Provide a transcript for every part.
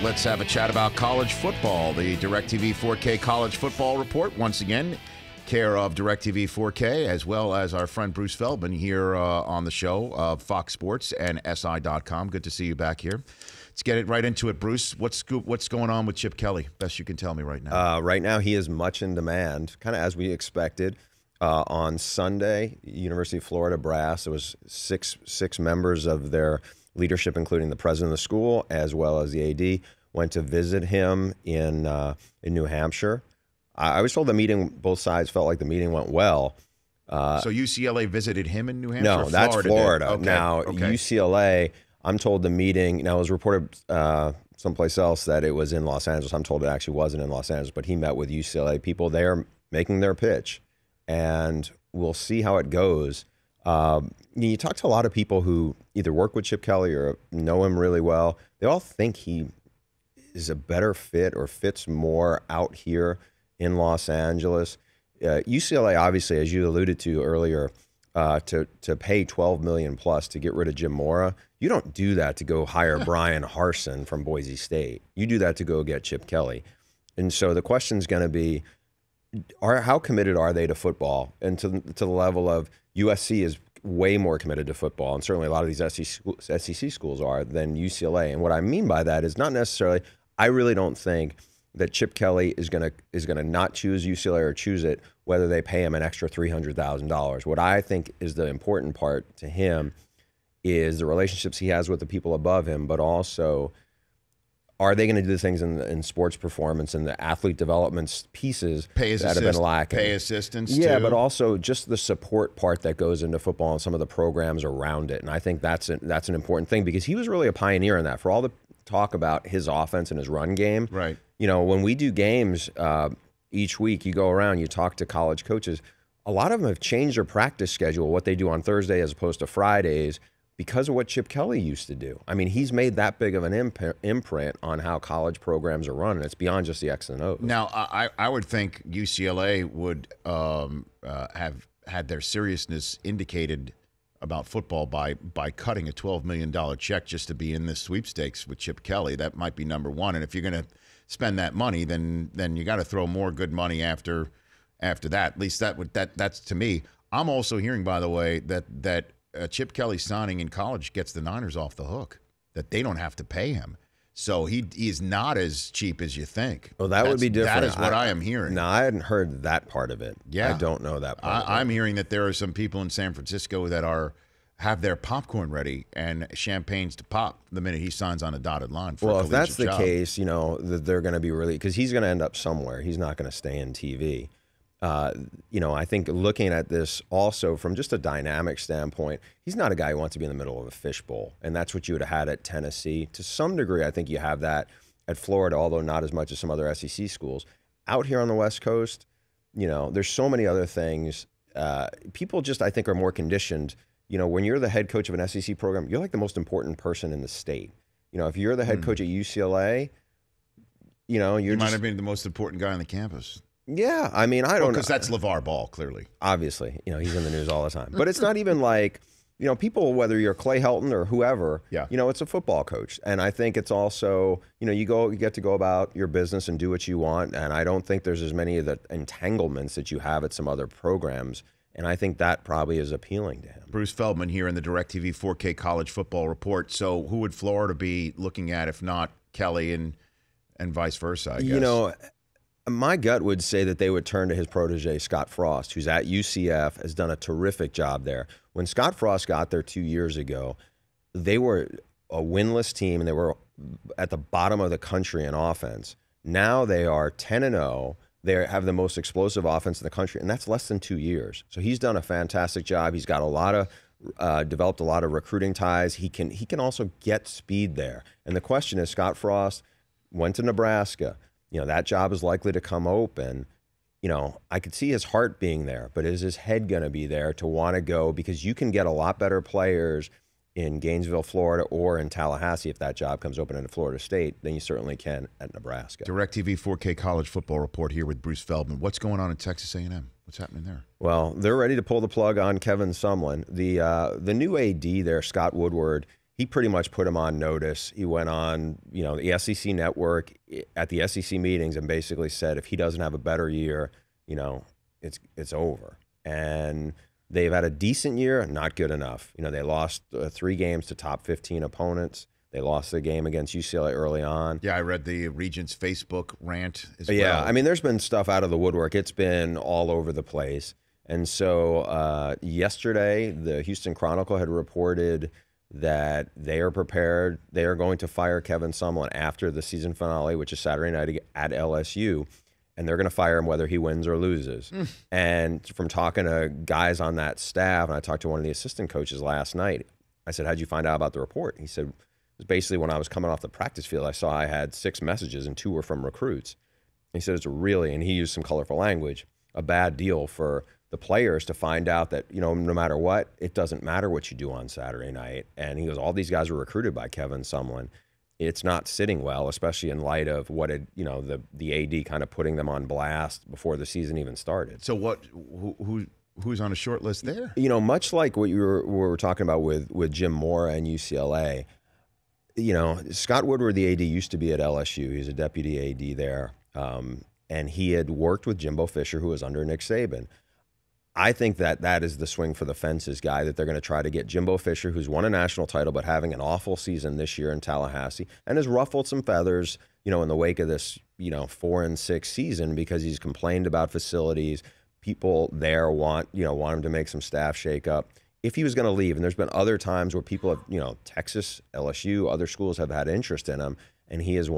let's have a chat about college football. The DirecTV 4K College Football Report, once again, care of DirecTV 4K, as well as our friend Bruce Feldman here on the show of Fox Sports and SI.com. Good to see you back here. Let's get it right into it, Bruce. What's going on with Chip Kelly? Best you can tell me right now. Right now, he is much in demand, kind of as we expected. On Sunday, University of Florida brass, there was six members of their leadership, including the president of the school, as well as the AD, went to visit him in New Hampshire. I was told the meeting, both sides felt like the meeting went well. So UCLA visited him in New Hampshire? No, that's Florida. Okay. Now, UCLA, I'm told the meeting, now it was reported someplace else that it was in Los Angeles. I'm told it actually wasn't in Los Angeles, but he met with UCLA people. They are making their pitch, and we'll see how it goes. You talk to a lot of people who either work with Chip Kelly or know him really well. They all think he is a better fit or fits more out here in Los Angeles. UCLA, obviously, as you alluded to earlier, to pay $12 million plus to get rid of Jim Mora, you don't do that to go hire Brian Harsin from Boise State. You do that to go get Chip Kelly. And so the question is going to be, how committed are they to football? And to the level of USC is way more committed to football, and certainly a lot of these SEC schools are, than UCLA. And what I mean by that is not necessarily, I really don't think that Chip Kelly is gonna not choose UCLA or choose it whether they pay him an extra $300,000. What I think is the important part to him is the relationships he has with the people above him, but also, are they going to do the things in sports performance and the athlete development pieces that have been lacking? Pay assistance, yeah, too. but also just the support part that goes into football and some of the programs around it. And I think that's an important thing, because he was really a pioneer in that. For all the talk about his offense and his run game, right? You know, when we do games each week, you go around, you talk to college coaches. A lot of them have changed their practice schedule, what they do on Thursday as opposed to Fridays, because of what Chip Kelly used to do. I mean, he's made that big of an imprint on how college programs are run, and it's beyond just the X and O's. Now, I would think UCLA would have had their seriousness indicated about football by cutting a $12 million check just to be in this sweepstakes with Chip Kelly. That might be number one. And if you're going to spend that money, then you got to throw more good money after that. At least that's to me. I'm also hearing, by the way, that Chip Kelly signing in college gets the Niners off the hook, that they don't have to pay him. So he is not as cheap as you think. Well, that would be different. That is what I am hearing. No, I hadn't heard that part of it. Yeah. I don't know that part of it. I'm hearing that there are some people in San Francisco that have their popcorn ready and champagnes to pop the minute he signs on a dotted line for a Well, if that's the job. case, you know, they're going to be really, because he's going to end up somewhere. He's not going to stay in TV. You know, I think looking at this also from just a dynamic standpoint, he's not a guy who wants to be in the middle of a fishbowl, and that's what you would have had at Tennessee. To some degree, I think you have that at Florida, although not as much as some other SEC schools. Out here on the West Coast, you know, there's so many other things. People just, I think, are more conditioned. You know, when you're the head coach of an SEC program, you're like the most important person in the state. You know, if you're the head coach at UCLA, you know, you might have been the most important guy on the campus. Yeah, I mean, I don't know. Because that's LeVar Ball, clearly. Obviously, you know, he's in the news all the time. But it's not even like, you know, people, whether you're Clay Helton or whoever, yeah, you know, it's a football coach. And I think it's also, you know, you get to go about your business and do what you want. And I don't think there's as many of the entanglements that you have at some other programs. And I think that probably is appealing to him. Bruce Feldman here in the DirecTV 4K College Football Report. So who would Florida be looking at if not Kelly and vice versa, I guess? You know, my gut would say that they would turn to his protege, Scott Frost, who's at UCF, has done a terrific job there. When Scott Frost got there 2 years ago, they were a winless team, and they were at the bottom of the country in offense. Now they are 10-0. They have the most explosive offense in the country, and that's less than 2 years. So he's done a fantastic job. He's got developed a lot of recruiting ties. He can also get speed there. And the question is, Scott Frost went to Nebraska. You know, that job is likely to come open. You know, I could see his heart being there, but is his head going to be there to want to go? Because you can get a lot better players in Gainesville, Florida, or in Tallahassee if that job comes open in Florida State than you certainly can at Nebraska. DirecTV 4K College Football Report here with Bruce Feldman. What's going on in Texas A&M? What's happening there? Well, they're ready to pull the plug on Kevin Sumlin. The new AD there, Scott Woodward, he pretty much put him on notice. He went on, the SEC network at the SEC meetings and basically said if he doesn't have a better year, it's over. And they've had a decent year, not good enough. They lost 3 games to top 15 opponents. They lost the game against UCLA early on. Yeah, I read the Regent's Facebook rant as well. Yeah, I mean, there's been stuff out of the woodwork. It's been all over the place. And so yesterday, the Houston Chronicle had reported that they are prepared. They are going to fire Kevin Sumlin after the season finale, which is Saturday night at LSU, and they're going to fire him whether he wins or loses. And from talking to guys on that staff, and I talked to one of the assistant coaches last night, I said, how'd you find out about the report? He said, it was basically when I was coming off the practice field, I saw I had 6 messages and 2 were from recruits. He said it's really, and he used some colorful language, a bad deal for the players to find out that, no matter what, it doesn't matter what you do on Saturday night. And he goes, all these guys were recruited by Kevin Sumlin. It's not sitting well, especially in light of what the AD kind of putting them on blast before the season even started. So who's on a short list there? Much like what we were talking about with Jim Mora and UCLA, Scott Woodward, the AD, used to be at LSU. He's a deputy AD there. And he had worked with Jimbo Fisher, who was under Nick Saban. I think that is the swing for the fences guy that they're going to try to get Jimbo Fisher, who's won a national title but having an awful season this year in Tallahassee and has ruffled some feathers, in the wake of this, 4-6 season because he's complained about facilities. People there want him to make some staff shakeup. If he was going to leave, and there's been other times where people have, Texas, LSU, other schools have had interest in him, and he has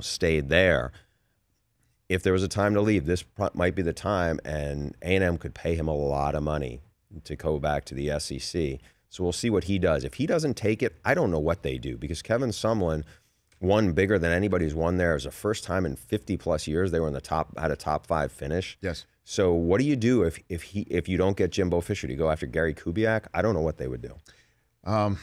stayed there. If there was a time to leave, this might be the time, and A&M could pay him a lot of money to go back to the SEC. So we'll see what he does. If he doesn't take it, I don't know what they do, because Kevin Sumlin won bigger than anybody's won there. It was the first time in 50-plus years they were had a top 5 finish. Yes. So what do you do if you don't get Jimbo Fisher? Do you go after Gary Kubiak? I don't know what they would do. Now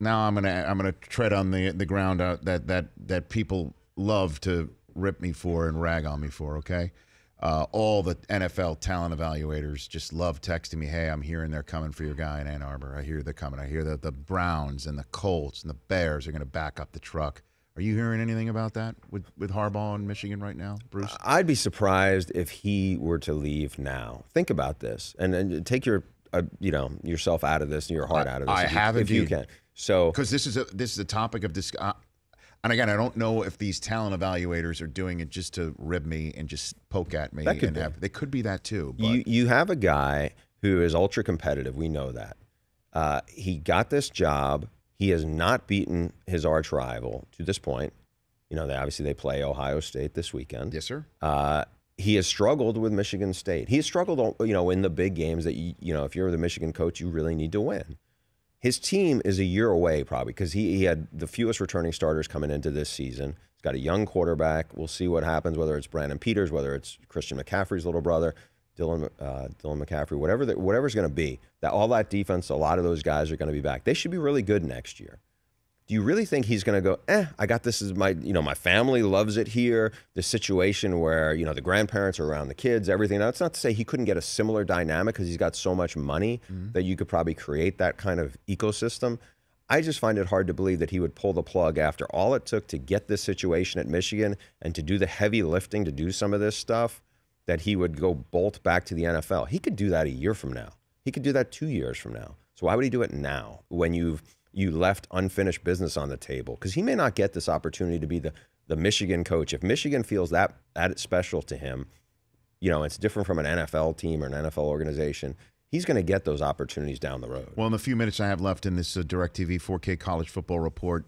I'm gonna tread on the ground that people love to rip me for and rag on me for, okay? All the NFL talent evaluators just love texting me, hey, I'm hearing they're coming for your guy in Ann Arbor. I hear they're coming. I hear that the Browns and the Colts and the Bears are going to back up the truck. Are you hearing anything about that with Harbaugh in Michigan right now, Bruce? I'd be surprised if he were to leave now. Think about this and take your yourself out of this and your heart out of this. If you can. So because this is a topic of this. And again, I don't know if these talent evaluators are doing it just to rib me and just poke at me. They could be that too. But. You have a guy who is ultra competitive. We know that. He got this job. He has not beaten his arch rival to this point. They play Ohio State this weekend. Yes, sir. He has struggled with Michigan State. He has struggled, in the big games that, if you're the Michigan coach, you really need to win. His team is a year away probably because he had the fewest returning starters coming into this season. He's got a young quarterback. We'll see what happens, whether it's Brandon Peters, whether it's Christian McCaffrey's little brother, Dylan McCaffrey, whatever's going to be. All that defense, a lot of those guys are going to be back. They should be really good next year. Do you really think he's going to go, I got this as my family loves it here, the situation where, the grandparents are around the kids, everything. Now, it's not to say he couldn't get a similar dynamic because he's got so much money that you could probably create that kind of ecosystem. I just find it hard to believe that he would pull the plug after all it took to get this situation at Michigan and to do the heavy lifting to do some of this stuff, that he would go bolt back to the NFL. He could do that a year from now. He could do that 2 years from now. So why would he do it now when you left unfinished business on the table? Because he may not get this opportunity to be the Michigan coach. If Michigan feels that special to him, it's different from an NFL team or an NFL organization. He's going to get those opportunities down the road. Well, in the few minutes I have left in this DirecTV 4K college football report,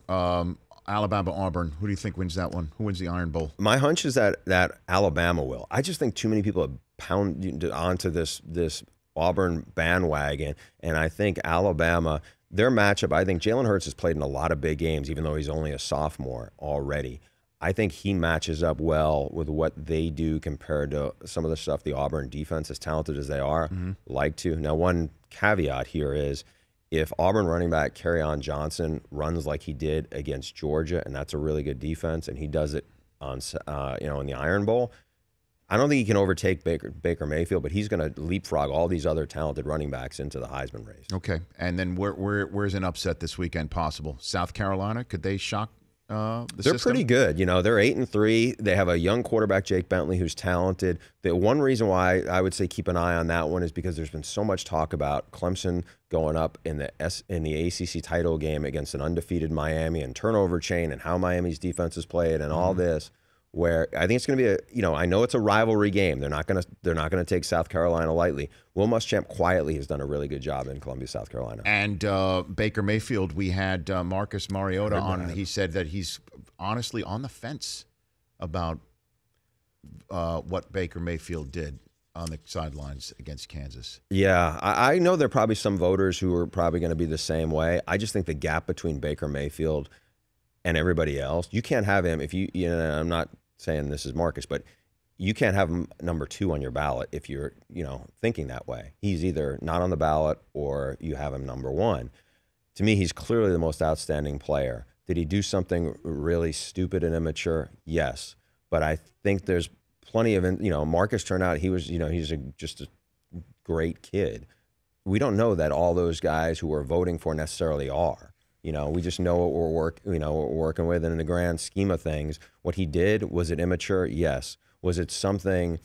Alabama-Auburn, who do you think wins that one? Who wins the Iron Bowl? My hunch is that Alabama will. I just think too many people have pounded onto this Auburn bandwagon, and I think Alabama – their matchup, I think Jalen Hurts has played in a lot of big games, even though he's only a sophomore already. I think he matches up well with what they do compared to some of the stuff the Auburn defense, as talented as they are, like to. Now, one caveat here is if Auburn running back Kerryon Johnson runs like he did against Georgia, and that's a really good defense, and he does it on in the Iron Bowl, I don't think he can overtake Baker Mayfield, but he's going to leapfrog all these other talented running backs into the Heisman race. Okay, and then where's an upset this weekend possible? South Carolina, could they shock the They're system? pretty good. You know, they're 8-3. They have a young quarterback, Jake Bentley, who's talented. The one reason why I would say keep an eye on that one is because there's been so much talk about Clemson going up in the ACC title game against an undefeated Miami and turnover chain and how Miami's defense is played and all this. Where I think it's going to be I know it's a rivalry game. They're not going to take South Carolina lightly. Will Muschamp quietly has done a really good job in Columbia, South Carolina. And Baker Mayfield, we had Marcus Mariota on. He said that he's honestly on the fence about what Baker Mayfield did on the sidelines against Kansas. Yeah, I know there are probably some voters who are probably going to be the same way. I just think the gap between Baker Mayfield and everybody else, you can't have him if you know, I'm not saying this is Marcus, but you can't have him number 2 on your ballot if you're, thinking that way. He's either not on the ballot or you have him number 1. To me, he's clearly the most outstanding player. Did he do something really stupid and immature? Yes. But I think there's plenty of, Marcus turned out he's just a great kid. We don't know that all those guys who we're voting for necessarily are. We just know what we're working with. And in the grand scheme of things, what he did, was it immature? Yes. Was it something,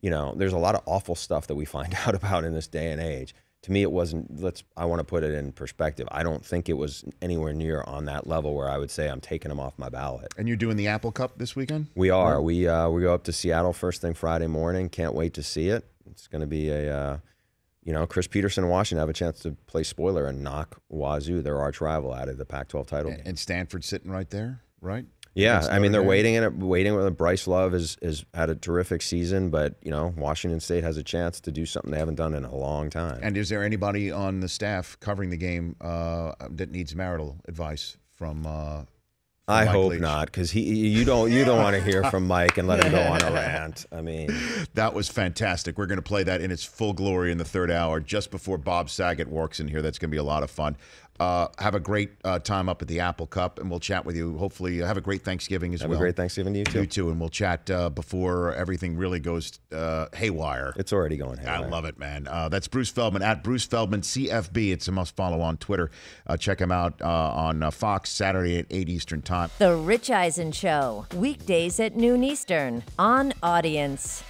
there's a lot of awful stuff that we find out about in this day and age. To me, it wasn't, I want to put it in perspective. I don't think it was anywhere near on that level where I would say I'm taking him off my ballot. And you're doing the Apple Cup this weekend? We are. We go up to Seattle first thing Friday morning. Can't wait to see it. It's going to be Chris Peterson and Washington have a chance to play spoiler and knock Wazoo, their arch rival, out of the Pac-12 title game. And Stanford sitting right there, right? Yeah, I mean, they're waiting. Bryce Love has had a terrific season, but, Washington State has a chance to do something they haven't done in a long time. And is there anybody on the staff covering the game that needs marital advice from I Mike hope Leach? not, because you don't want to hear from Mike and let him go on a rant. I mean, that was fantastic. We're going to play that in its full glory in the third hour, just before Bob Saget walks in here. That's going to be a lot of fun. Have a great time up at the Apple Cup, and we'll chat with you. Hopefully, have a great Thanksgiving as well. Have a great Thanksgiving to you too. You too, and we'll chat before everything really goes haywire. It's already going haywire. I love it, man. That's Bruce Feldman, at Bruce Feldman CFB. It's a must follow on Twitter. Check him out on Fox, Saturday at 8 Eastern Time. The Rich Eisen Show, weekdays at noon Eastern on Audience.